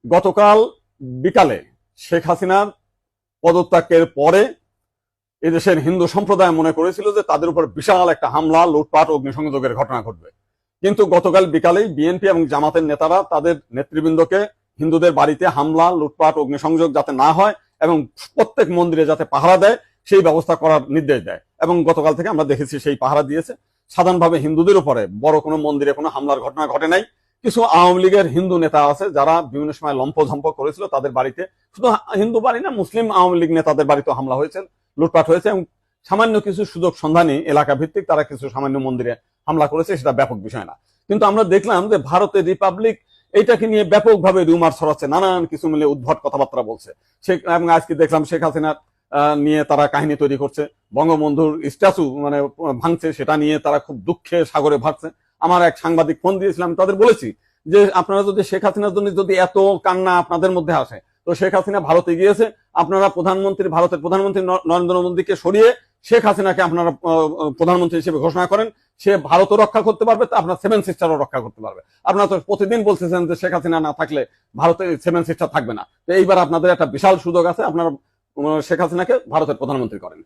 গতকাল বিকালে শেখ হাসিনার পদত্যাগের পরে এদেশের হিন্দু সম্প্রদায় মনে করেছিল যে তাদের উপর বিশাল একটা হামলা, লুটপাট, অগ্নিসংযোগের ঘটনা ঘটবে। কিন্তু গতকাল বিকালেই বিএনপি এবং জামাতের নেতারা তাদের নেতৃবৃন্দকে হিন্দুদের বাড়িতে হামলা, লুটপাট, অগ্নিসংযোগ যাতে না হয় এবং প্রত্যেক মন্দিরে যাতে পাহারা দেয় সেই ব্যবস্থা করার নির্দেশ দেয়। এবং গতকাল থেকে আমরা দেখেছি সেই পাহারা দিয়েছে। সাধারণভাবে হিন্দুদের উপরে বড় কোনো মন্দিরে কোনো হামলার ঘটনা ঘটে নাই। কিছু আওয়ামী লীগের হিন্দু নেতা আছে যারা বিভিন্ন সময় লম্পঝম্প করেছিল, তাদের বাড়িতে, শুধু হিন্দু বাড়ি না, মুসলিম আওয়ামী লীগ নেতাদের বাড়িতে হামলা হয়েছে, লুটপাট হয়েছে এবং সামান্য কিছু সুযোগ সন্ধানী এলাকা ভিত্তিক তারা কিছু সামান্য মন্দিরে হামলা করেছে, সেটা ব্যাপক বিষয় না। কিন্তু আমরা দেখলাম যে ভারতের রিপাবলিক এইটাকে নিয়ে ব্যাপকভাবে রিউমার ছড়াচ্ছে, নানান কিছু মিলে উদ্ভট কথাবার্তা বলছে। এবং আজকে দেখলাম শেখ হাসিনার নিয়ে তারা কাহিনী তৈরি করছে, বঙ্গবন্ধুর স্ট্যাচু মানে ভাঙছে, সেটা নিয়ে তারা খুব দুঃখে সাগরে ভাসছে। আমার এক সাংবাদিক ফোন দিয়েছিলাম, তাদের বলেছি যে আপনারা যদি শেখ হাসিনার জন্য যদি এত কান্না আপনাদের মধ্যে আসে, তো শেখ হাসিনা ভারতে গিয়েছে, আপনারা ভারতের প্রধানমন্ত্রী নরেন্দ্র মোদীকে সরিয়ে শেখ হাসিনাকে আপনারা প্রধানমন্ত্রী হিসেবে ঘোষণা করেন, সে ভারতও রক্ষা করতে পারবে, আপনার সেভেন সিস্টারও রক্ষা করতে পারবে। আপনারা তো প্রতিদিন বলতেছেন যে শেখ হাসিনা না থাকলে ভারতে সেভেন সিস্টার থাকবে না। তো এইবার আপনাদের একটা বিশাল সুযোগ আছে, আপনারা শেখ হাসিনাকে ভারতের প্রধানমন্ত্রী করেন।